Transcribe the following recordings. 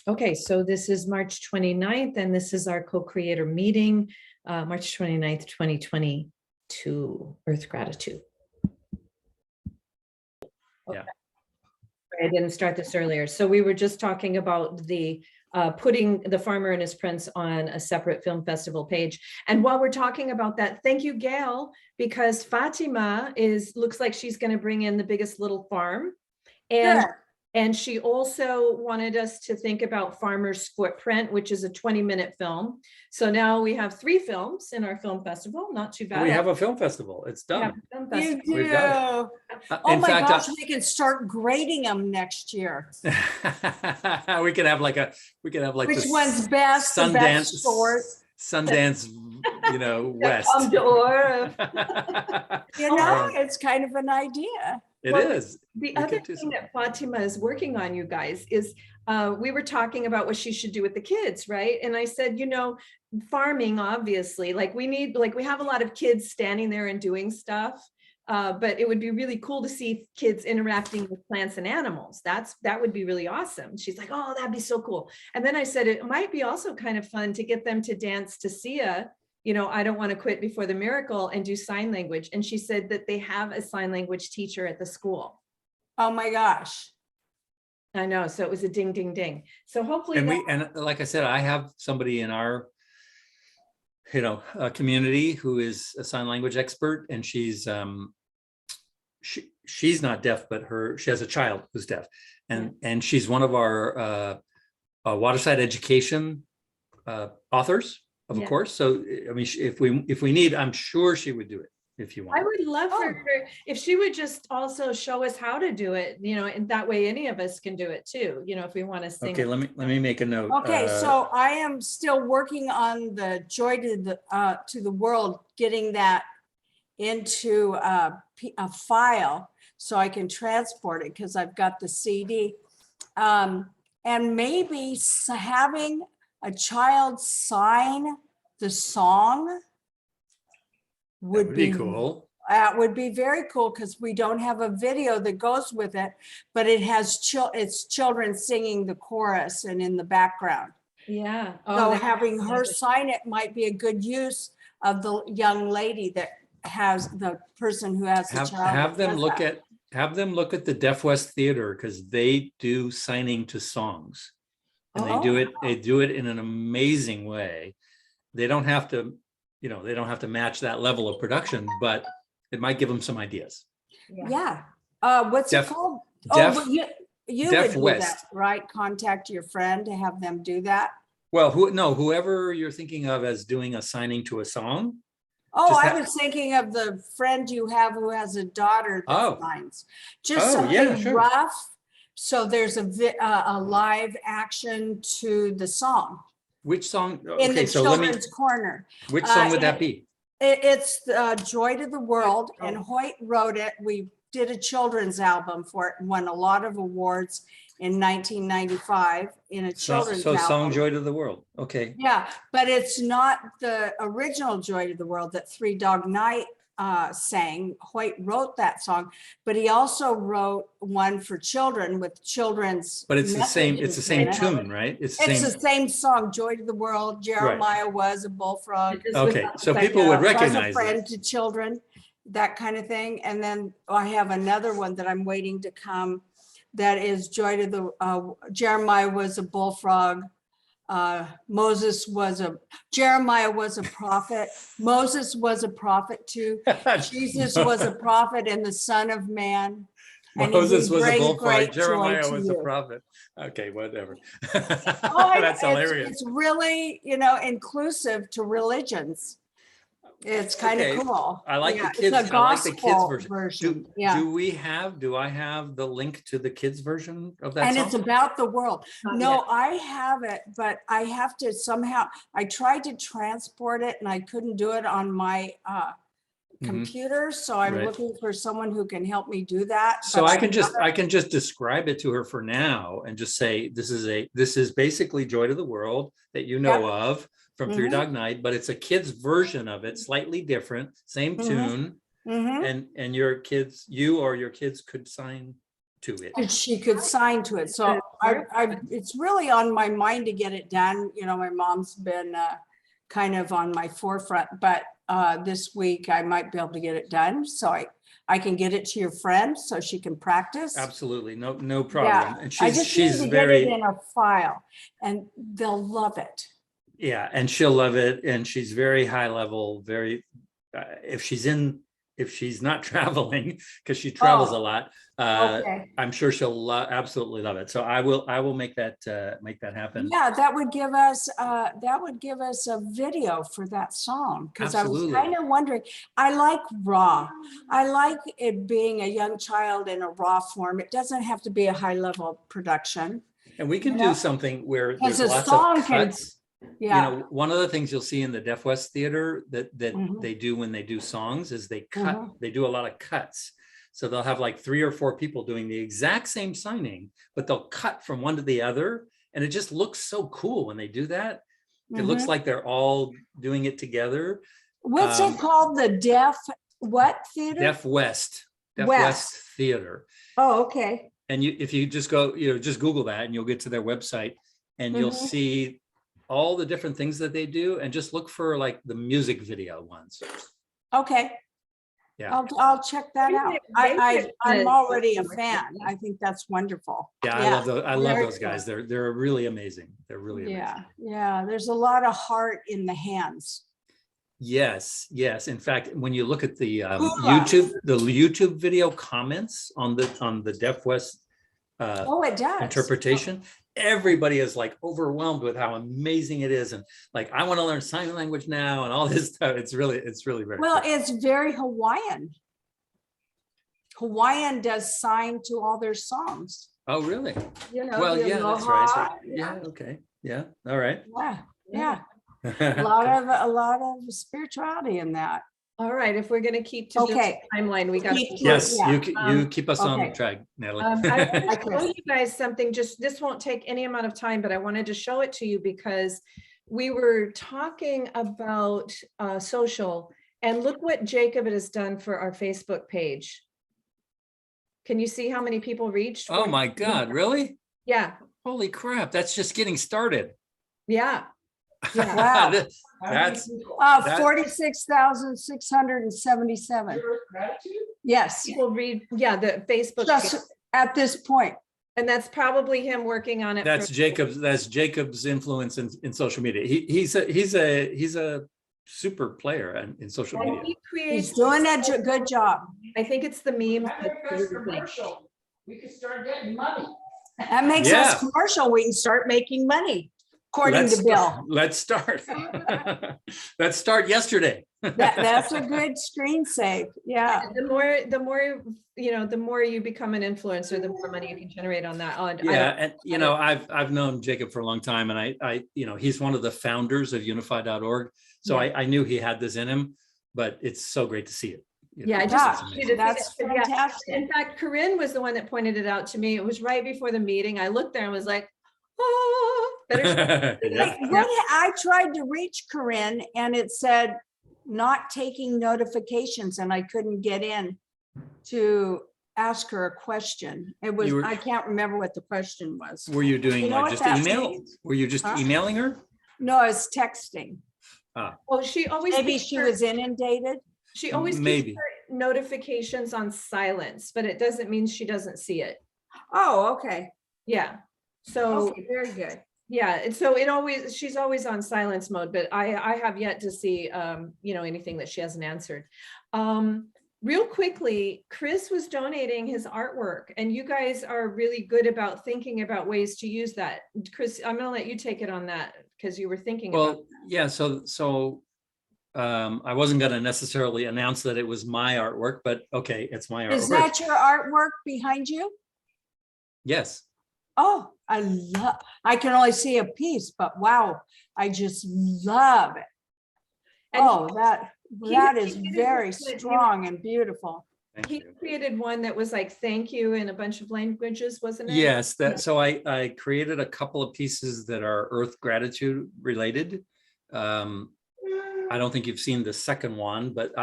Okay, so this is March 29th, and this is our co-creator meeting, March 29th, 2022, Earth Gratitude. Yeah. I didn't start this earlier. So we were just talking about the putting the farmer and his prince on a separate film festival page. And while we're talking about that, thank you, Gail, because Fatima looks like she's going to bring in the biggest little farm. And Sure. And she also wanted us to think about Farmer's Footprint, which is a 20-minute film. So now we have 3 films in our film festival. Not too bad. We have a film festival. It's We have done. a film You festival. do. We've got Oh In my fact, gosh, we can start grading them next year. we could have like Which the one's best, the best sport? Sundance, West. Come to Ora. It's kind of an idea. It Well, is. The We other could do thing that Fatima is working on, you guys, is we were talking about what she should do with the kids, right? And I said, farming, obviously, we have a lot of kids standing there and doing stuff, but it would be really cool to see kids interacting with plants and animals. That would be really awesome. She's like, oh, that'd be so cool. And then I said, it might be also kind of fun to get them to dance to Sia, I don't want to quit before the miracle, and do sign language. And she said that they have a sign language teacher at the school. Oh my gosh. I know. So it was a ding, ding, ding. So hopefully, And like I said, I have somebody in our, community who is a sign language expert, and she's not deaf, but she has a child who's deaf, and she's one of our waterside education authors of a course. So I mean, if we need, I'm sure she would do it if you want. I would love for her if she would just also show us how to do it, and that way any of us can do it too, if we want to sing. Okay, let me make a note. Okay, so I am still working on the Joy to the World, getting that into a file so I can transport it, because I've got the CD. And maybe having a child sign the song would be cool. That would be very cool, because we don't have a video that goes with it, but it has it's children singing the chorus and in the background. Yeah. So having her sign it might be a good use of the young lady that has the person who has the child. Have them look at the Deaf West Theater, because they do signing to songs, and they do it in an amazing way. They don't have to, they don't have to match that level of production, but it might give them some ideas. Yeah. What's it called? You Deaf would do West. that, right? Contact your friend to have them do that. Well, whoever you're thinking of as doing a signing to a song. Oh, I was thinking of the friend you have who has a daughter that signs. Just something rough. So there's a live action to the song. Which song? In the children's corner. Which song would that be? It's Joy to the World, and Hoyt wrote it. We did a children's album for it and won a lot of awards in 1995 in a children's album. So song Joy to the World. Okay. Yeah, but it's not the original Joy to the World that Three Dog Night sang. Hoyt wrote that song, but he also wrote one for children with children's. But it's the same tune, right? It's the same song, Joy to the World. Jeremiah was a bullfrog. Okay, so people would recognize it. Was a friend to children, that kind of thing. And then I have another one that I'm waiting to come. That is Jeremiah was a bullfrog. Jeremiah was a prophet. Moses was a prophet too. Jesus was a prophet and the Son of Man. Moses was a bullfrog. Jeremiah was a prophet. Okay, whatever. That's hilarious. It's really, inclusive to religions. It's kind of cool. I like the kids. I like the kids version. Do I have the link to the kids version of that song? And it's about the world. No, I have it, but I have to somehow. I tried to transport it, and I couldn't do it on my computer. So I'm looking for someone who can help me do that. So I can just describe it to her for now, and just say this is basically Joy to the World that you know of from Three Dog Night, but it's a kid's version of it, slightly different, same tune, and your kids, you or your kids could sign to it. And she could sign to it. So it's really on my mind to get it done. You know, my mom's been kind of on my forefront, but this week I might be able to get it done. So I can get it to your friend so she can practice. Absolutely, no problem. And I just need she's to very, get it in a file and they'll love it. yeah, and she'll love it. And she's very high level, very, if she's not traveling, because she travels a lot, Okay. I'm sure she'll absolutely love it. So I will make that happen. Yeah, that would give us a video for that song, because I was Absolutely. kind of wondering. I like raw. I like it being a young child in a raw form. It doesn't have to be a high level production. And we can You know, do something where because there's a lots song of can- cuts. Yeah. You know, one of the things you'll see in the Deaf West Theater that Mhm. they do when they do songs is they cut, Mhm. they do a lot of cuts. So they'll have like 3 or 4 people doing the exact same signing, but they'll cut from one to the other. And it just looks so cool when they do that. It looks Mhm. like they're all doing it together. What's it called? The Deaf what theater? Deaf West West. Theater. Oh, okay. And if you just go, just Google that and you'll get to their website and you'll Mhm. see all the different things that they do, and just look for like the music video ones. Okay. Yeah. I'll check that out. I'm already a fan. I think that's wonderful. Yeah, I love those. I love Very those guys. They're really amazing. They're really amazing. Yeah. There's a lot of heart in the hands. Yes. In fact, when you look at the Hula. YouTube video comments on the Deaf West Oh, it does. interpretation, everybody is like overwhelmed with how amazing it is, and like, I want to learn sign language now and all this stuff. It's really very Well, cool. it's very Hawaiian. Hawaiian does sign to all their songs. Oh, really? You know, Well, the yeah, that's right. aloha. Yeah. Okay. Yeah. All right. Yeah. A lot of spirituality in that. All right, if we're gonna keep to Okay. the timeline, we got. Yes, Yeah. you keep us on okay. track, Natalie. I want to show Okay. you guys something, just, this won't take any amount of time, but I wanted to show it to you because we were talking about social, and look what Jacob has done for our Facebook page. Can you see how many people reached? Oh my God, really? Yeah, Holy crap, that's just getting started. yeah. Wow. That's 46,677. Yes, People read, yeah, the Facebook, just page. at this point. And that's probably him working on it. that's for- Jacob's influence in social media. He's a super player in social And media. he creates, He's doing a good job. I think it's the memes. We could start getting money. That makes Yeah. us commercial. We can start making money, according to Bill. Let's start. Let's start yesterday. That's a good screen save. Yeah. The more, the more you become an influencer, the more money you can generate on that. Yeah, and I've known Jacob for a long time, and I he's one of the founders of unify.org. So Yeah. I knew he had this in him, but it's so great to see it. Yeah, I It's just, amazing. That's fantastic. in fact, Corinne was the one that pointed it out to me. It was right before the meeting. I looked there and was like, oh, better. Yeah. When I tried to reach Corinne and it said not taking notifications and I couldn't get in to ask her a question. It was, I can't remember what the question was. Were you doing You know like what just that email? means? Were you just Huh? emailing her? No, I was texting. Well, she always. Maybe keeps she her- was inundated. She always keeps Maybe. her notifications on silence, but it doesn't mean she doesn't see it. Oh, okay. Yeah. So, Okay, very good. yeah, and so she's always on silence mode, but I have yet to see, anything that she hasn't answered. Real quickly, Chris was donating his artwork, and you guys are really good about thinking about ways to use that. Chris, I'm gonna let you take it on that because you were thinking about. Well, yeah, so I wasn't going to necessarily announce that it was my artwork, but okay, it's my artwork. Is that your artwork behind you? Yes. Oh, I can only see a piece, but wow, I just love it. And Oh, that is he did very this with- strong and beautiful. Thank He you. created one that was like, thank you in a bunch of languages, wasn't it? Yes, so I created a couple of pieces that are Earth gratitude related. I don't think you've seen the second one, but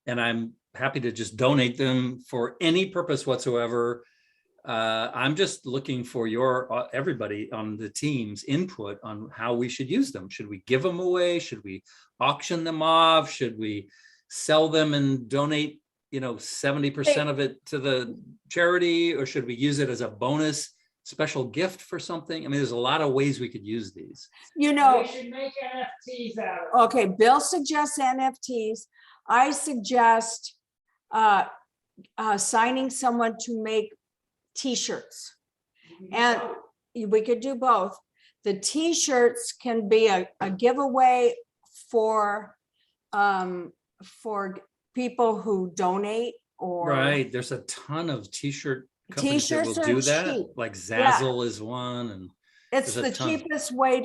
and I'm happy to just donate them for any purpose whatsoever. I'm just looking for your everybody on the team's input on how we should use them. Should we give them away? Should we auction them off? Should we sell them and donate, 70% of it to the charity, or should we use it as a bonus special gift for something? I mean, there's a lot of ways we could use these. We should make NFTs out of it. Okay, Bill suggests NFTs. I suggest signing someone to make t-shirts. And we could do both. The t-shirts can be a giveaway for people who donate, or Right. There's a ton of t-shirt companies that will T-shirts do are that. cheap. Like Zazzle is one. And it's there's a the ton. cheapest way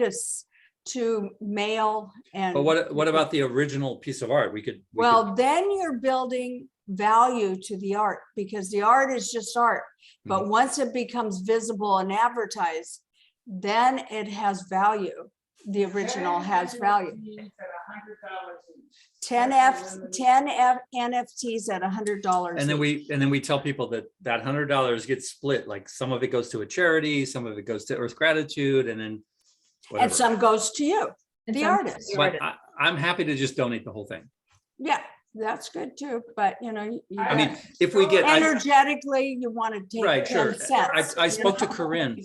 to mail. And but what about the original piece of art? We could well, then you're building value to the art, because the art is just art. But once it becomes visible and advertised, then it has value. The original has value. 10 NFTs at $100. and then we tell people that $100 gets split, like some of it goes to a charity, some of it goes to Earth Gratitude, and then whatever. And some goes to you, And the some- artist. But I'm happy to just donate the whole thing. Yeah, that's good too. But you I mean, if we get energetically, you want to take right, 10 sure. cents. I spoke to Corinne.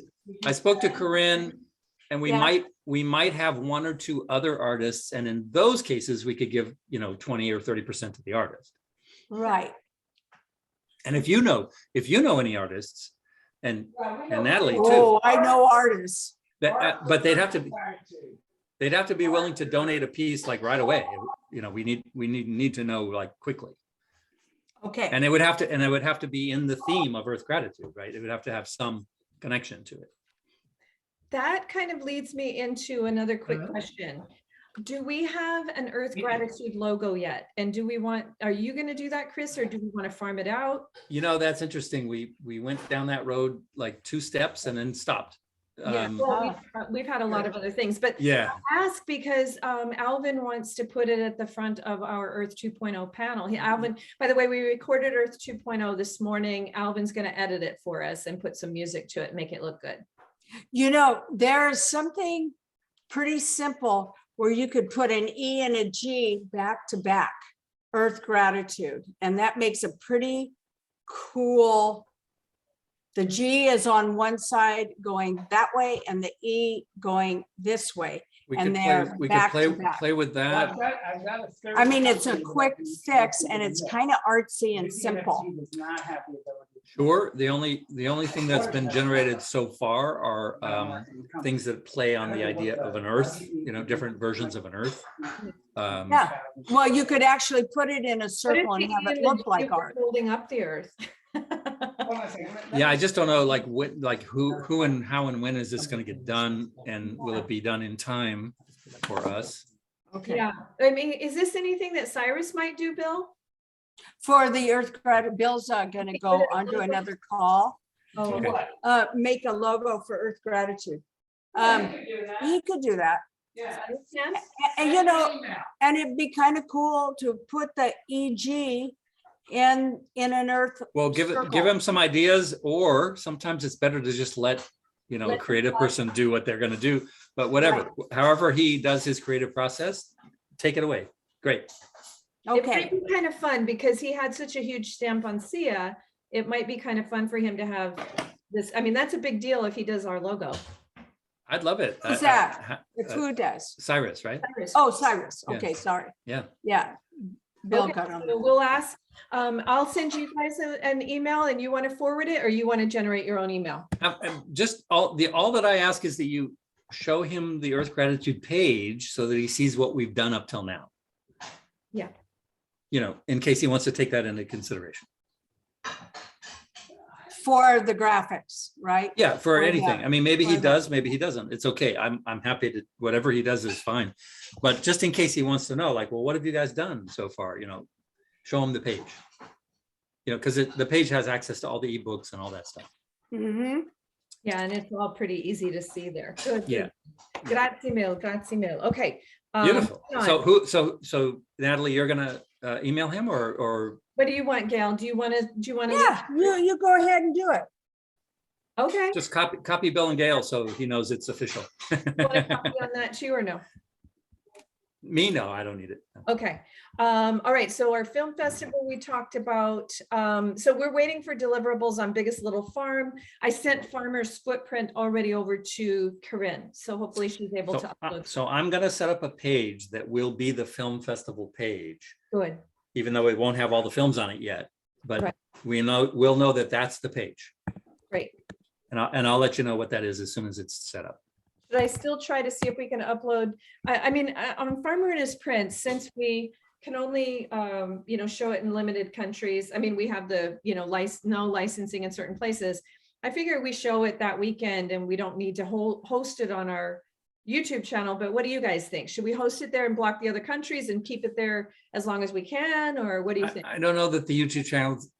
And we Yeah. might have one or two other artists, and in those cases we could give 20 or 30% to the artist. Right. And if you know any artists, and Natalie too, Oh, I know artists. but they'd have to be willing to donate a piece like right away. We need to know like quickly. Okay. And it would have to be in the theme of Earth Gratitude, right? It would have to have some connection to it. That kind of leads me into another quick question. Do we have an Earth Gratitude logo yet? And are you going to do that, Chris, or do we want to farm it out? That's interesting. We went down that road like 2 steps and then stopped. Yeah, well, we've had a lot of other things, but Yeah. ask because Alvin wants to put it at the front of our Earth 2.0 panel. Alvin, by the way, we recorded Earth 2.0 this morning. Alvin's going to edit it for us and put some music to it, make it look good. There's something pretty simple where you could put an E and a G back to back, Earth Gratitude. And that makes a pretty cool. The G is on one side going that way and the E going this way. We And could they're play, we back could to play, back. play with that. I mean, it's a quick fix and it's kind of artsy and simple. Sure. The only thing that's been generated so far are things that play on the idea of an Earth, different versions of an Earth. Yeah. Well, you could actually put it in a What if circle and the have it E and look the G like were art. holding up the Earth? Yeah, I just don't know, who and how and when is this going to get done, and will it be done in time for us? Okay. Yeah, I mean, is this anything that Cyrus might do, Bill? For the Earth Gratitude, Bill's gonna go onto another call. Oh, Okay. Make a logo for Earth Gratitude. He could do that. Yes. And and it'd be kind of cool to put the EG in an Earth. Well, give circle. him some ideas, or sometimes it's better to just let a creative person do what they're going to do. But whatever, however he does his creative process, take it away. Great. It Okay, might be kind of fun because he had such a huge stamp on Sia. It might be kind of fun for him to have this. I mean, that's a big deal if he does our logo. I'd love it. Who's that? It's who does? Cyrus, right? Cyrus. Oh, Cyrus. Yeah. Okay, sorry. Yeah. Yeah. Bill Okay, got on. so we'll ask, I'll send you guys an email and you want to forward it, or you want to generate your own email? Just all that I ask is that you show him the Earth Gratitude page so that he sees what we've done up till now. Yeah. In case he wants to take that into consideration. For the graphics, right? Yeah, for Oh, yeah. anything. I mean, maybe he For does, maybe he doesn't. It's okay. I'm happy to, whatever he does is fine. But just in case he wants to know, like, well, what have you guys done so far? Show him the page. Because the page has access to all the ebooks and all that stuff. Mm-hmm. Yeah, and it's all pretty easy to see there. Good. Yeah. Grazie mille, grazie mille. Okay. Beautiful. John, So Natalie, you're gonna email him or what do you want, Gail? Do you want to? Yeah, you go ahead and do it. Okay. Just copy Bill and Gail so he knows it's official. You want a copy on that too, or no? Me, no, I don't need it. Okay. All right. So our film festival we talked about. So we're waiting for deliverables on Biggest Little Farm. I sent Farmer's Footprint already over to Corinne. So hopefully she's able to upload. So I'm gonna set up a page that will be the film festival page, Good. even though it won't have all the films on it yet. But Right. we'll know that that's the page. Great. And I'll let you know what that is as soon as it's set up. Should I still try to see if we can upload? I mean, on Farmer and His Prints, since we can only, show it in limited countries. I mean, we have the, no licensing in certain places. I figure we show it that weekend and we don't need to host it on our YouTube channel. But what do you guys think? Should we host it there and block the other countries and keep it there as long as we can? Or what do you think? I don't know that the YouTube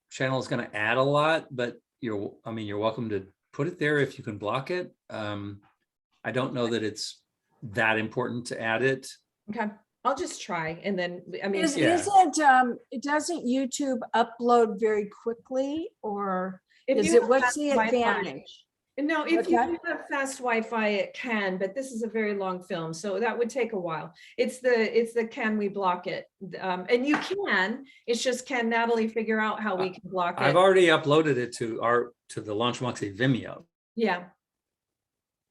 channel is going to add a lot, but you're welcome to put it there if you can block it. I don't know that it's that important to add it. Okay, I'll just try. And then, I mean, Doesn't YouTube upload very quickly, or if is you it, have what's fast the Wi-Fi- advantage? No, if you Okay. do have fast Wi-Fi, it can, but this is a very long film, so that would take a while. It's the can we block it? And you can, it's just can Natalie figure out how we can block I've it? already uploaded it to the Launch Moxie Vimeo. Yeah.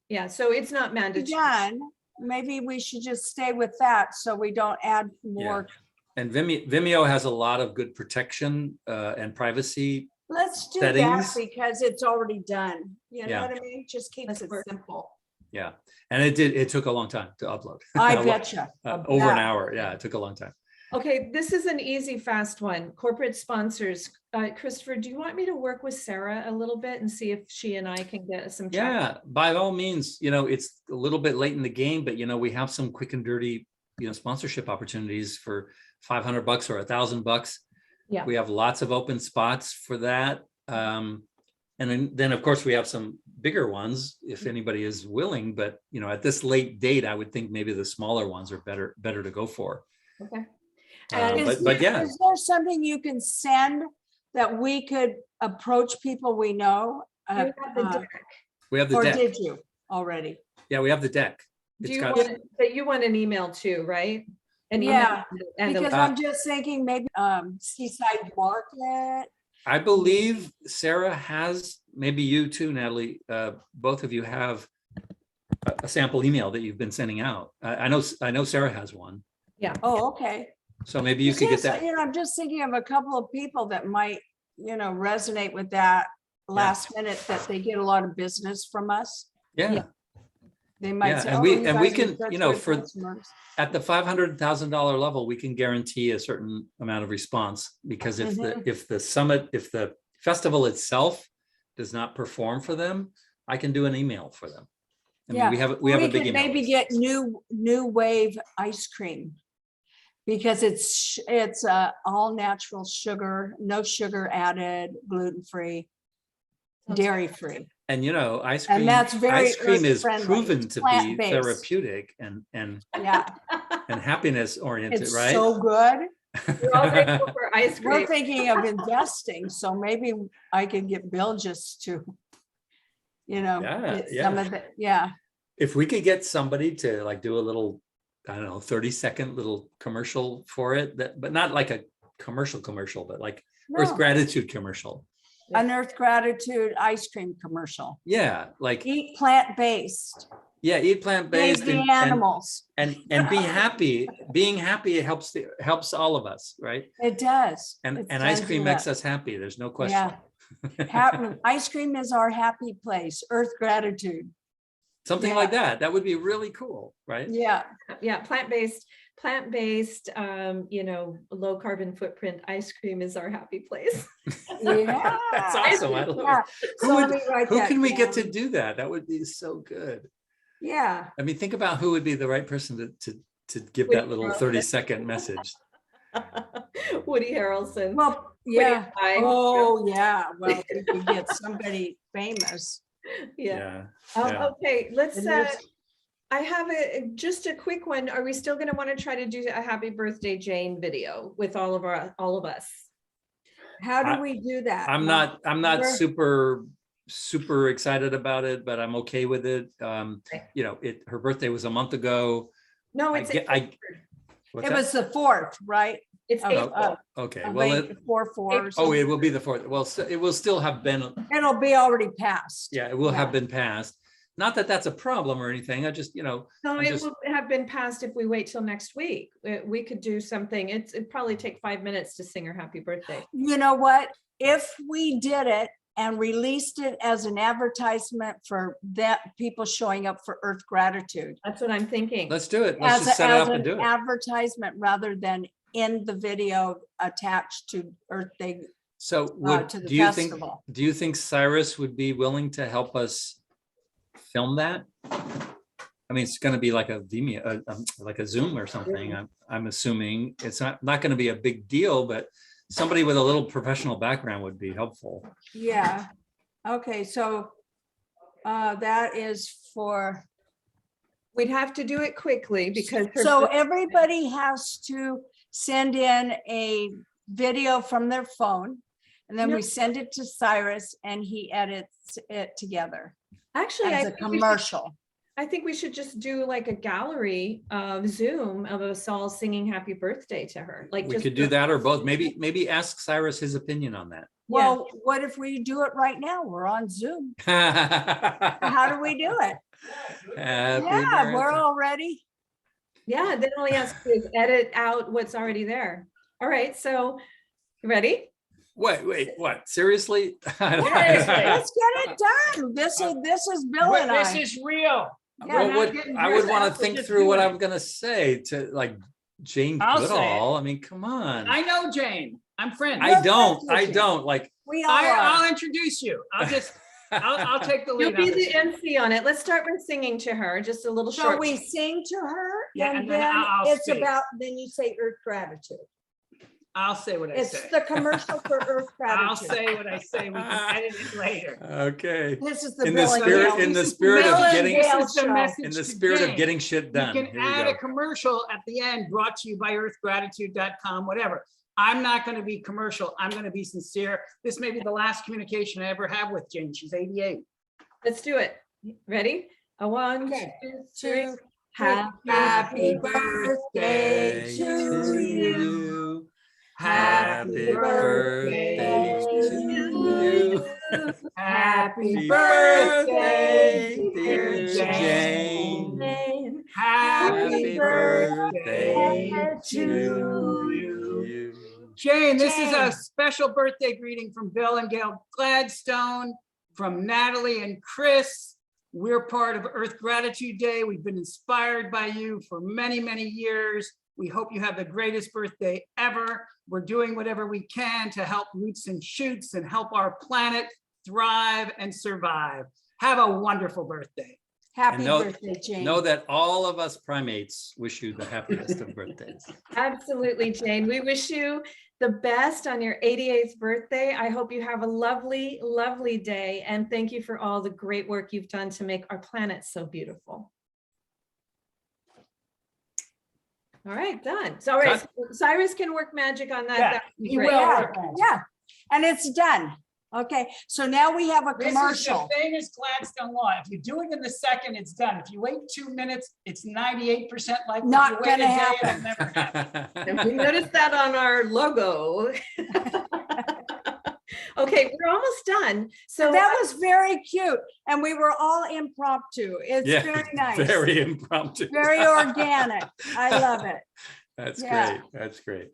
Yeah, so it's not mandatory. Done. Maybe we should just stay with that so we don't add more. And Vimeo has a lot of good protection and privacy. Let's do Settings. that because it's already done. You know Yeah. what I mean? Just keeps Let's it work. simple. Yeah, and it took a long time to upload. I betcha. Over an hour. Yeah, it took a long time. Okay, this is an easy, fast one. Corporate sponsors. Christopher, do you want me to work with Sarah a little bit and see if she and I can get some traction? Yeah, by all means, it's a little bit late in the game, but we have some quick and dirty, sponsorship opportunities for $500 or $1,000. Yeah. We have lots of open spots for that. And then of course we have some bigger ones if anybody is willing, but at this late date, I would think maybe the smaller ones are better to go for. Okay. But yeah, Is there something you can send that we could approach people we know? You have the deck. we have the Or deck. did you already? Yeah, we have the deck. Do It's you got- want, but you want an email too, right? An email Yeah, and a- Because I'm just thinking maybe Seaside Market. I believe Sarah has, maybe you too, Natalie, both of you have a sample email that you've been sending out. I know Sarah has one. Oh, okay. So maybe you could get that. I'm just thinking of a couple of people that might, resonate with that last minute, that they get a lot of business from us. Yeah. They might Yeah, say, and "Oh, we- you and we guys are can, such you know, good for- customers." At the $500,000 level, we can guarantee a certain amount of response, because if the festival itself does not perform for them, I can do an email for them. I mean, Yeah. we have a big could email maybe list. get new wave ice cream. Because it's all natural sugar, no sugar added, gluten-free, Sounds dairy-free. And ice And cream, that's very ice cream is earth-friendly. proven It's to be plant-based. therapeutic and Yeah, happiness oriented, it's right? so good. We're all grateful for ice We're cream. thinking of investing, so maybe I could get Bill just to, Yeah, get some of the, If we could get somebody to do a little, I don't know, 30-second little commercial for it, but not like a commercial, but like Earth No, Gratitude commercial. an Earth Gratitude ice cream commercial. Yeah, Eat plant-based, eat plant-based save the animals. and be happy. Being happy helps all of us, right? It does. And It ice does cream do makes that. us happy. There's no question. Ice cream is our happy place, Earth Gratitude. Something like that. That would be really cool, right? Yeah, Yeah, plant-based, low carbon footprint ice cream is our happy place. yeah. That's awesome. I love Yeah. it. So Who let me write Who that can we get to down. do that? That would be so good. Yeah, I mean, think about who would be the right person to give Woody that little Harrelson. 30-second message. Woody Harrelson. well, yeah. Pie. Oh, yeah. Well, if we could get somebody famous. Yeah. Yeah. Okay, let's, And there's- I have just a quick one. Are we still gonna want to try to do a happy birthday Jane video with all of us? How do we do that? I'm not Where- super super excited about it, but I'm okay with it. You know, her birthday was a month ago. No, it's What's It that? was the 4th, right? it's Oh, April. Okay, Of well, April, 4/4. oh, it will be the 4th. Well, it will still have been, It'll be already passed. yeah, it will have Yeah. been passed. Not that that's a problem or anything. I just, you know, No, I'm it just- will have been passed if we wait till next week. We could do something. It'd probably take 5 minutes to sing her happy birthday. You know what? If we did it and released it as an advertisement for that people showing up for Earth Gratitude. That's what I'm thinking. let's do it. Let's As, just set it as up and an do it. advertisement rather than in the video attached to Earth Day So would, to the do you think, festival. do you think Cyrus would be willing to help us film that? I mean, it's going to be like a Vimeo, like a Zoom or something. I'm assuming it's not going to be a big deal, but somebody with a little professional background would be helpful. Yeah. Okay, so that is for, We'd have to do it quickly because so everybody has to send in a video from their phone. And then No. we send it to Cyrus and he edits it together actually, as a commercial. I think we should just do like a gallery of Zoom of us all singing happy birthday to her. Like We just could do that or both. Maybe ask Cyrus his opinion on that. Well, what if we do it right now? We're on Zoom. How How do we do it? Yeah, we're all ready. Yeah, then all he has to do is edit out what's already there. All right, so you ready? Wait, what? Seriously? Let's get it done. This is Bill and This I. is real. Yeah, Well, not what, getting I would dressed want to up, think just through what doing I'm gonna say to like Jane I'll say it. Goodall. I mean, come on. I know Jane. I'm friends. I don't like. We all are. I'll introduce you. I'll take the You'll lead. be on the this. MC on it. Let's start with singing to her, just a little So short. we sing to her Yeah, and and then then I'll it's speak. about, then you say Earth Gratitude. I'll say what I It's say. the commercial for Earth I'll Gratitude. say what I say. We can edit it later. Okay. This is the In the Bill and spirit, Gail. in the This is spirit Bill of and getting, Gail This is the show. message in the to spirit of Jane. getting shit done. You can Here we add go. a commercial at the end brought to you by earthgratitude.com, whatever. I'm not going to be commercial. I'm going to be sincere. This may be the last communication I ever have with Jane. She's 88. Let's do it. Ready? A 1, Okay. 2, 3. 2, Happy birthday to you. Happy birthday to you. Happy birthday, birthday, dear Jane. Happy birthday to you. Jane, this is a Jane. special birthday greeting from Bill and Gail Gladstone, from Natalie and Chris. We're part of Earth Gratitude Day. We've been inspired by you for many, many years. We hope you have the greatest birthday ever. We're doing whatever we can to help Roots and Shoots and help our planet thrive and survive. Have a wonderful birthday. Happy And know- birthday, Jane. Know that all of us primates wish you the happiest of birthdays. Absolutely, Jane. We wish you the best on your 88th birthday. I hope you have a lovely, lovely day. And thank you for all the great work you've done to make our planet so beautiful. All right, done. So, all right, Cyrus can work magic on that. Yeah, That would be he great. will. Yeah, yeah. And it's done. Okay, so now we have a This is commercial. the famous Gladstone law. If you do it in the second, it's done. If you wait 2 minutes, it's 98% likely. Not If you wait gonna a day, happen. it'll never happen. And we noticed that on our logo. Okay, we're almost done. So That was very cute. And we were all impromptu. It's Yeah, very nice. Very impromptu. Very organic. I love it. That's Yeah. great. That's great.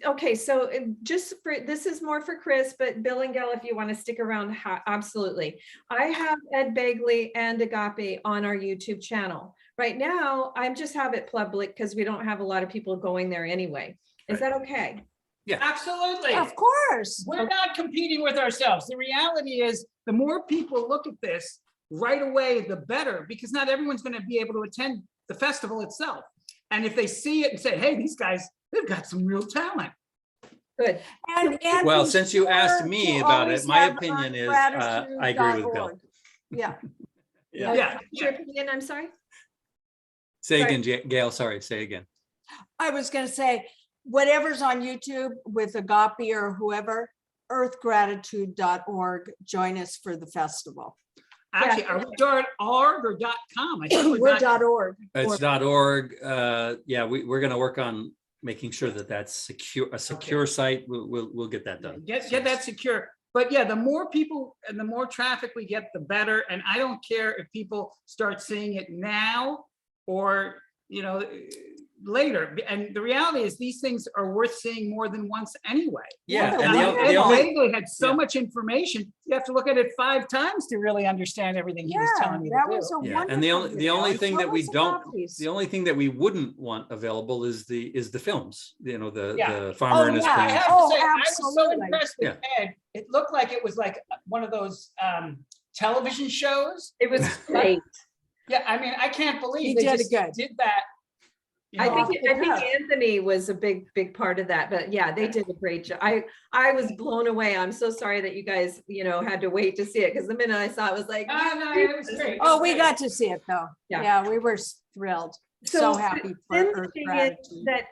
okay, so just for, this is more for Chris, but Bill and Gail, if you want to stick around, absolutely. I have Ed Begley and Agape on our YouTube channel. Right now, I just have it public because we don't have a lot of people going there anyway. Is that okay? Absolutely. Of course. We're not competing with ourselves. The reality is, the more people look at this right away, the better, because not everyone's going to be able to attend the festival itself. And if they see it and say, hey, these guys, they've got some real talent. Good. And Well, be since you asked sure me to about always it, my have opinion is, I agree with Bill. earthgratitude.org. Yeah. Yeah. Yeah. What's your opinion? I'm sorry. Say Sorry. again, Gail, sorry, say again. I was gonna say, whatever's on YouTube with Agape or whoever, earthgratitude.org. Join us for the festival. Actually, are we .org or .com? I think We're .org. It's .org. Yeah, we're going to work on making sure that that's secure, a secure site. We'll get that done. Get that secure. But yeah, the more people and the more traffic we get, the better. And I don't care if people start seeing it now or, later. And the reality is these things are worth seeing more than once anyway. Yeah, Yeah, and the only Langley had so much information, you have to look at it 5 times to really understand everything he was telling you to that do. was a yeah, and the wonderful only video. thing that Tell we us don't, about these. the only thing that we wouldn't want available is the films. The Yeah. farmer and his yeah. I friends. have to Oh, say, I was so absolutely. impressed with Ed. It looked like it was like one of those television shows. It was great. Yeah, I mean, I can't believe He they did just good. did that. I know. think Anthony was a big part of that, but yeah, they did a great job. I was blown away. I'm so sorry that you guys, had to wait to see it, because the minute I saw it, was like, No, it was great. Oh, we got to see it though. Yeah. Yeah, we were thrilled. So happy for then the Earth thing is Gratitude. that,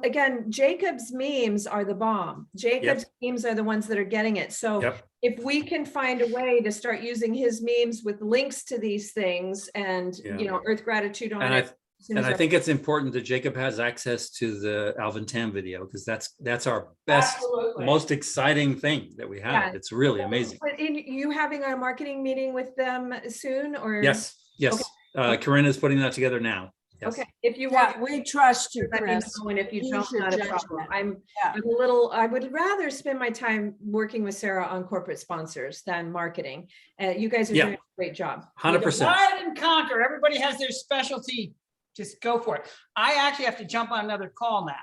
again, Jacob's memes are the bomb. Jacob's memes are the ones that are getting it. So Yep. if we can find a way to start using his memes with links to these things and, Yeah. Earth Gratitude on And it. And I think it's important that Jacob has access to the Alvin Tam video, because that's our best, Absolutely. most exciting thing that we have. Yeah. It's really amazing. But you having a marketing meeting with them soon, or? Yes. Corinne is putting that together now. Yes. Okay, if you Yeah, want. we trust you, Let me Chris. know, and if you Use don't, your not a judgment. problem. Yeah. I would rather spend my time working with Sarah on corporate sponsors than marketing. You guys are Yeah. doing a great job. 100%. Divide and conquer. Everybody has their specialty. Just go for it. I actually have to jump on another call now.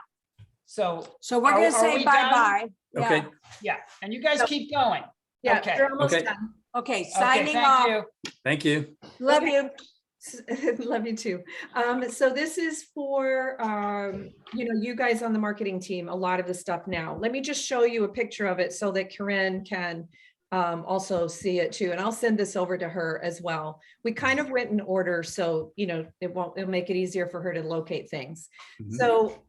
So So we're Are- gonna are say we done? bye-bye. Okay. yeah, and you guys keep going. Yeah, Okay. we're almost Okay. done. Okay, Okay, signing thank off. you. Thank you. Love Okay. you. Love you too. So this is for, you guys on the marketing team, a lot of the stuff now. Let me just show you a picture of it so that Corinne can also see it too. And I'll send this over to her as well. We kind of went in order, so, it'll make it easier for her to locate things. Mhm. So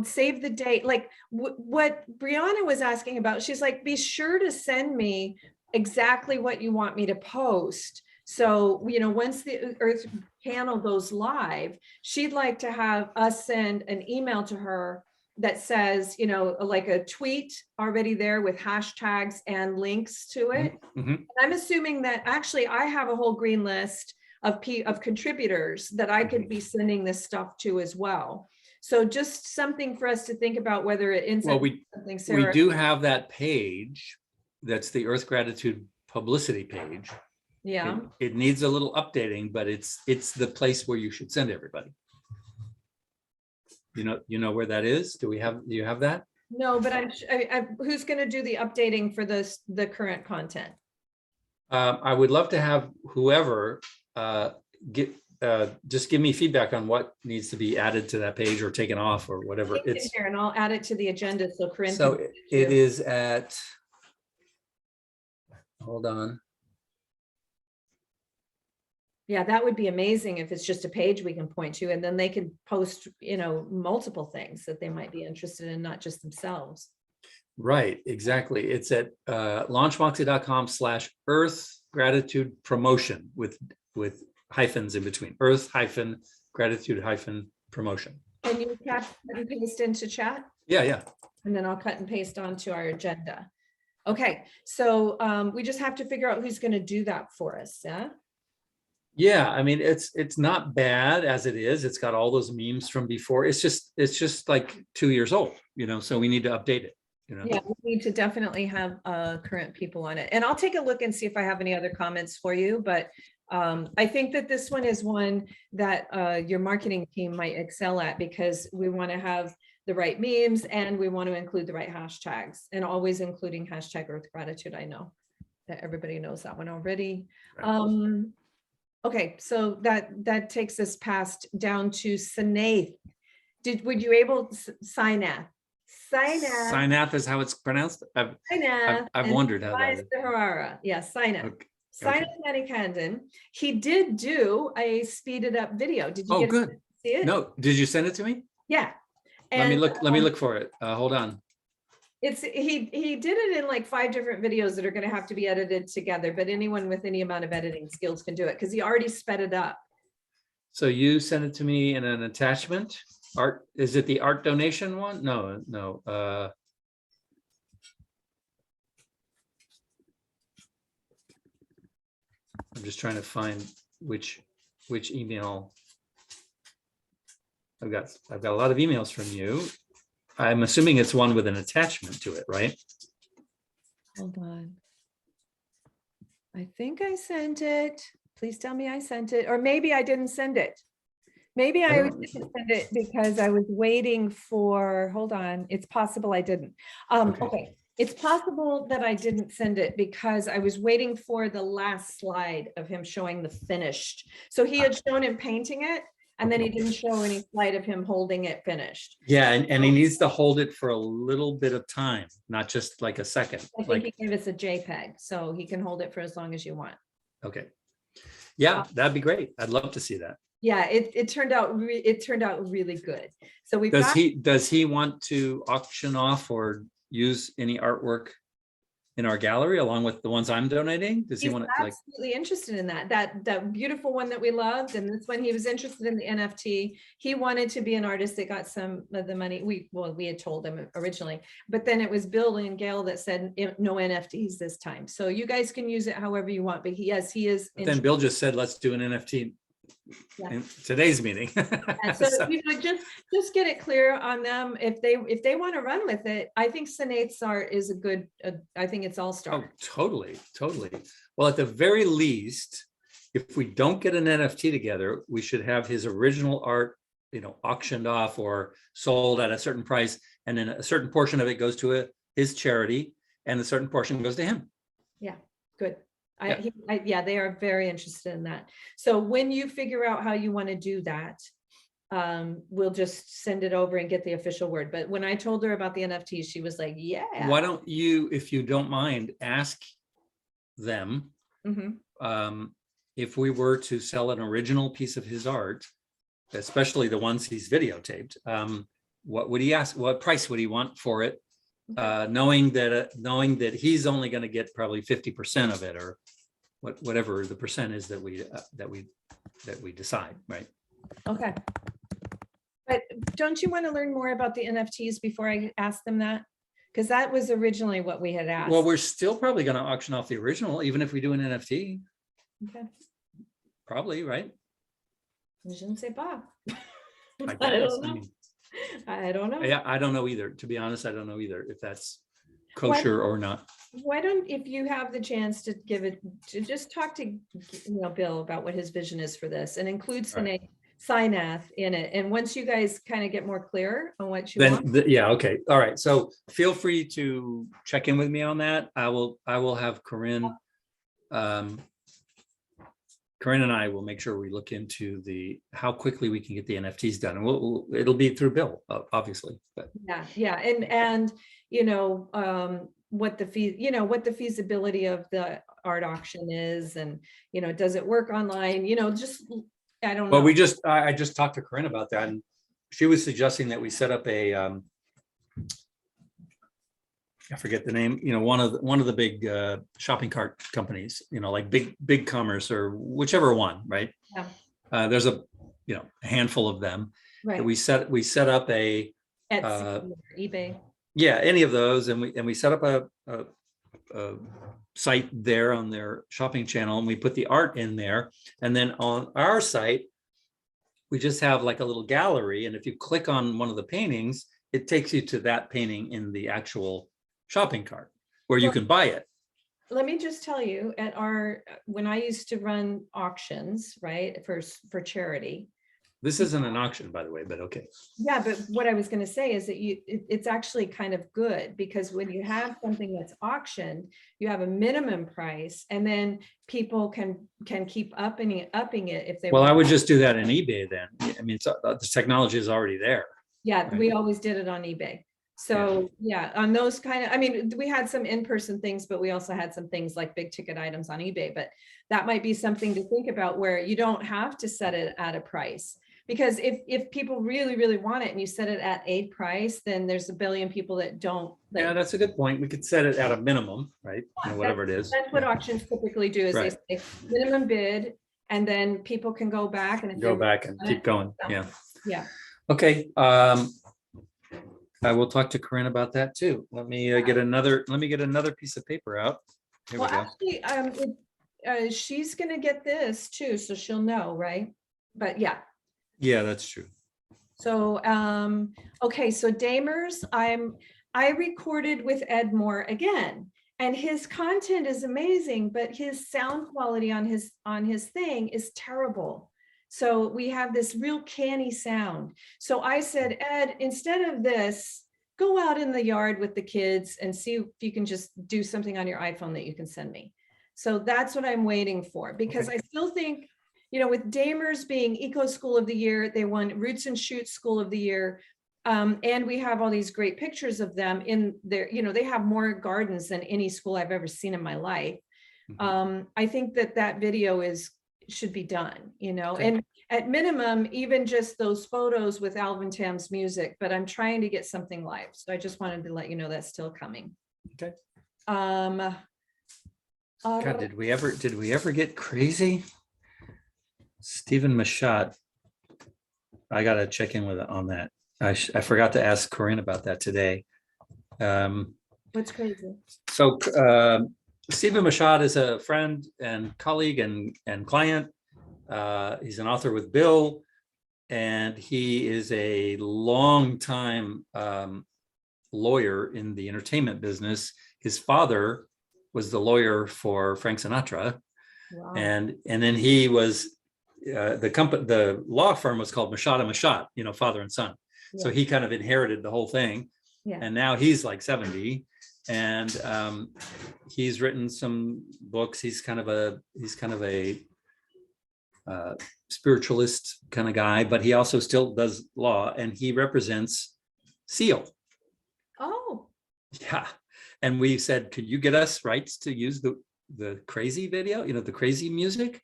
save the date, like what Brianna was asking about, she's like, be sure to send me exactly what you want me to post. So, once the Earth panel goes live, she'd like to have us send an email to her that says, like a tweet already there with hashtags and links to it. Mhm. And I'm assuming that actually I have a whole green list of contributors that I could be sending this stuff to as well. So just something for us to think about, whether it ends Well, up something we Sarah. do have that page. That's the Earth Gratitude publicity page. Yeah. It needs a little updating, but it's the place where you should send everybody. You know where that is? Do you have that? No, but who's going to do the updating for the current content? I would love to have whoever just give me feedback on what needs to be added to that page or taken off or whatever. Take it here and I'll add it to the agenda so Corinne. So can it too. is at, hold on. Yeah, that would be amazing if it's just a page we can point to, and then they could post, multiple things that they might be interested in, not just themselves. Right, exactly. It's at launchmoxie.com/earth gratitude promotion with hyphens in between, earth-gratitude-promotion. Can you cut and paste into chat? Yeah. And then I'll cut and paste onto our agenda. Okay, so we just have to figure out who's going to do that for us. Yeah. Yeah, I mean, it's not bad as it is. It's got all those memes from before. It's just like 2 years old, so we need to update it. Yeah, we need to definitely have current people on it. And I'll take a look and see if I have any other comments for you. But I think that this one is one that your marketing team might excel at, because we want to have the right memes and we want to include the right hashtags, and always including hashtag Earth Gratitude. I know that everybody knows that one already. Right. Okay, so that takes us down to Sanath. Would you able Sinath? Sinath is how it's pronounced. I've wondered how that is. Harara. Yeah, Sinath. Okay. Sinath Manikandan. He did do a speeded up video. Did you get Good. to see it? No, did you send it to me? Yeah. Let me And, look for it. Hold on. he did it in like 5 different videos that are going to have to be edited together, but anyone with any amount of editing skills can do it because he already sped it up. So you sent it to me in an attachment. Art, is it the art donation one? No, no. I'm just trying to find which email. I've got a lot of emails from you. I'm assuming it's one with an attachment to it, right? Hold on. I think I sent it. Please tell me I sent it, or maybe I didn't send it. Maybe I didn't send it because I was waiting for, hold on, it's possible I didn't. Okay, it's possible that I didn't send it because I was waiting for the last slide of him showing the finished. So he had shown him painting it, and then he didn't show any slide of him holding it finished. Yeah, and he needs to hold it for a little bit of time, not just like a second. I think he gave us a JPEG, so he can hold it for as long as you want. Okay. Yeah, that'd be great. I'd love to see that. Yeah, it turned out really good. So we does he want to auction off or use any artwork in our gallery along with the ones I'm donating? Does he want to, like, absolutely interested in that beautiful one that we loved, and this one he was interested in the NFT. He wanted to be an artist that got some of the money. We had told him originally, but then it was Bill and Gail that said no NFTs this time. So you guys can use it however you want, but he is. Then Bill just said, let's do an NFT in today's meeting. So you know, just get it clear on them if they want to run with it. I think Sinead's art is a good. I think it's all star. Oh, totally. Well, at the very least, if we don't get an NFT together, we should have his original art, you know, auctioned off or sold at a certain price, and then a certain portion of it goes to his charity, and a certain portion goes to him. Yeah, good. Yeah, they are very interested in that. So when you figure out how you want to do that, we'll just send it over and get the official word. But when I told her about the NFTs, she was like, yeah. Why don't you, if you don't mind, ask them if we were to sell an original piece of his art, especially the ones he's videotaped, what would he ask? What price would he want for it? Knowing that he's only going to get probably 50% of it, or whatever the percent is that we decide, right? Okay. But don't you want to learn more about the NFTs before I ask them that? Because that was originally what we had asked. Well, we're still probably going to auction off the original, even if we do an NFT. Okay. Probably, right? Je ne sais pas. I don't know. Yeah, I don't know either. To be honest, I don't know either if that's kosher or not. Why don't, if you have the chance to give it, to just talk to Bill about what his vision is for this, and include Sinath in it. And once you guys kind of get more clear on what you want. Yeah, okay. All right. So feel free to check in with me on that. I will have Corinne. Corinne and I will make sure we look into how quickly we can get the NFTs done, and it'll be through Bill, obviously. But yeah, and what the feasibility of the art auction is, and does it work online? Just I don't know. Well, I just talked to Corinne about that, and she was suggesting that we set up a I forget the name, one of the big shopping cart companies, like big commerce or whichever one, right? Yeah. There's a handful of them. Right. We set up a Etsy, eBay. Yeah, any of those, and we set up a site there on their shopping channel, and we put the art in there, and then on our site we just have like a little gallery, and if you click on one of the paintings, it takes you to that painting in the actual shopping cart where you can buy it. Let me just tell you, when I used to run auctions, right, for charity. This isn't an auction, by the way, but okay. Yeah, but what I was going to say is that it's actually kind of good, because when you have something that's auctioned, you have a minimum price, and then people can keep upping it if they want. I would just do that in eBay then. I mean, the technology is already there. Yeah, right? We always did it on eBay. So yeah, on those we had some in-person things, but we also had some things like big ticket items on eBay. But that might be something to think about, where you don't have to set it at a price, because if people really, really want it and you set it at a price, then there's a billion people that don't. Like, Yeah, that's a good point. We could set it at a minimum, right? You know, whatever it is. That's what Yeah. auctions typically do, is Right. they say minimum bid, and then people can go back and if Go they back and want keep it, going. so, Yeah. yeah. Okay. I will talk to Corinne about that too. Let me get another piece of paper out. Here we Well, go. actually, she's gonna get this too, so she'll know, right? But yeah. Yeah, that's true. So, okay, so Damers, I recorded with Ed Moore again, and his content is amazing, but his sound quality on his thing is terrible. So we have this real canny sound. So I said, Ed, instead of this, go out in the yard with the kids and see if you can just do something on your iPhone that you can send me. So that's what I'm waiting for, because Okay. I still think, you know, with Damers being Eco School of the Year, they won Roots and Shoots School of the Year. And we have all these great pictures of them in their, you know, they have more gardens than any school I've ever seen in my life. I think that video should be done, you know, Okay. and at minimum, even just those photos with Alvin Tam's music, but I'm trying to get something live. So I just wanted to let you know that's still coming. Okay. God, God, did we ever get crazy? Stephen Machat. I gotta check in on that. I forgot to ask Corinne about that today. what's crazy? So Stephen Machat is a friend and colleague and client. He's an author with Bill, and he is a longtime lawyer in the entertainment business. His father was the lawyer for Frank Sinatra, Wow. and then he was the law firm was called Machat and Machat, you know, father and son. So Yeah. he kind of inherited the whole thing, Yeah. and now he's like 70, and he's written some books. He's kind of a spiritualist kind of guy, but he also still does law, and he represents Seal. Oh, Yeah. And we said, could you get us rights to use the crazy video, you know, the crazy music?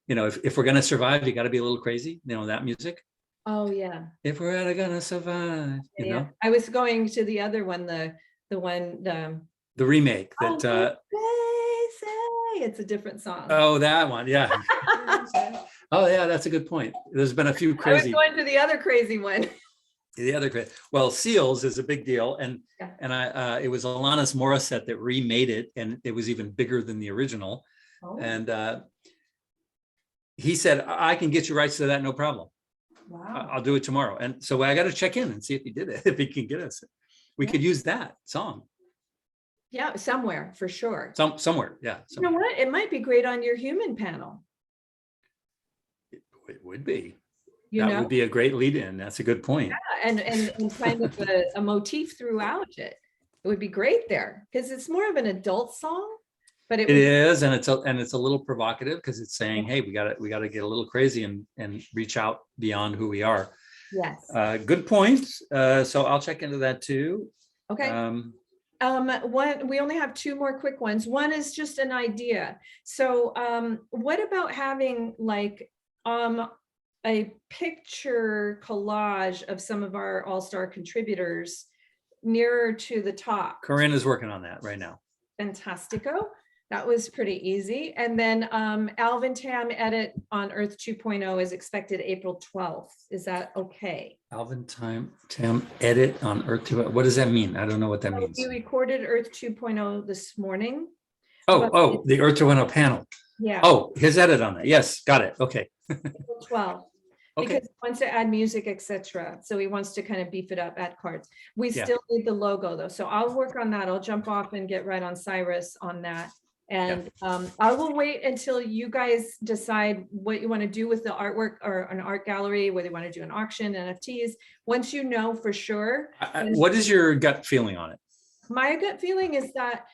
You know, if we're going to survive, you got to be a little crazy, you know, that music. oh yeah. If we're ever going to survive, you Yeah. know, I was going to the other one, the remake oh, that, crazy. It's a different song. oh, that one. Yeah. Oh yeah, that's a good point. There's been a few I was crazy. going to the other crazy one. The other crazy. Well, Seals is a big deal, and Yeah. it was Alanis Morissette that remade it, and it was even bigger than the original. Oh, And he said, I can get you rights to that, no problem. wow. I'll do it tomorrow. And so I got to check in and see if he did it, if he can get us. We could use that song Yeah, somewhere for sure. somewhere. Yeah, You know what? It might be great on your human panel. it would be. You That know, would be a great lead in. That's a good point. and kind of a motif throughout it. It would be great there because it's more of an adult song, but It is, and it's a little provocative because it's saying, hey, we got to get a little crazy and reach out beyond who we are. Yes. Good point. So I'll check into that too. Okay. One, we only have two more quick ones. One is just an idea. So what about having like a picture collage of some of our all-star contributors nearer to the top? Corinne is working on that right now. Fantastico. That was pretty easy. And then Alvin Tam edit on Earth 2.0 is expected April 12th. Is that okay? Alvin Tam edit on Earth 2. What does that mean? I don't know what that means. We recorded Earth 2.0 this morning. Oh, the Earth 2.0 panel. Yeah. Oh, his edit on it. Yes, got it. Okay. April 12th. Okay. Because he wants to add music, etc. So he wants to kind of beef it up, add cards. We Yeah. still need the logo though. So I'll work on that. I'll jump off and get right on Cyrus on that. And I will wait until you guys decide what you want to do with the artwork or an art gallery, whether you want to do an auction, NFTs. Once you know for sure. What is your gut feeling on it? My gut feeling is that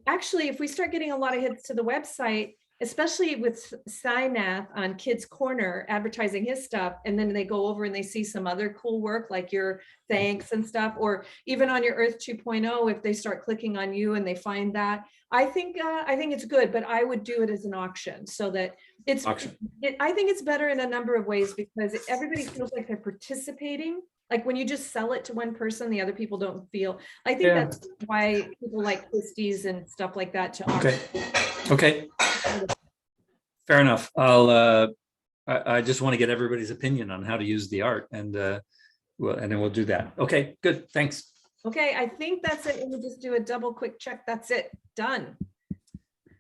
actually, if we start getting a lot of hits to the website, especially with Sinath on Kids Corner advertising his stuff, and then they go over and they see some other cool work like your thanks and stuff, or even on your Earth 2.0, if they start clicking on you and they find that, I think it's good, but I would do it as an auction so that it's, Auction. I think it's better in a number of ways because everybody feels like they're participating. Like when you just sell it to one person, the other people don't feel. I think Yeah. that's why people like Christie's and stuff like that to auction. Okay. Fair enough. I just want to get everybody's opinion on how to use the art, and and then we'll do that. Okay, good. Thanks. Okay, I think that's it. Let me just do a double quick check. That's it. Done.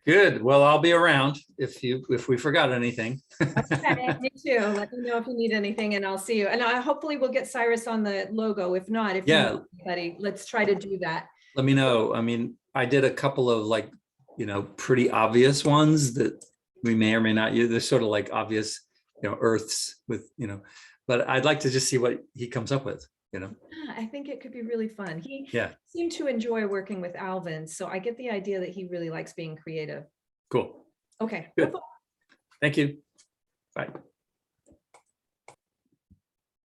Good. Well, I'll be around if we forgot anything. Okay, me too. Let me know if you need anything and I'll see you. And hopefully we'll get Cyrus on the logo. If not, if you Yeah. know anybody, let's try to do that. Let me know. I mean, I did a couple of like, pretty obvious ones that we may or may not use. They're sort of like obvious, earths with, but I'd like to just see what he comes up with, I think it could be really fun. He Yeah. seemed to enjoy working with Alvin. So I get the idea that he really likes being creative. Cool. Okay. Good. Thank you. Bye.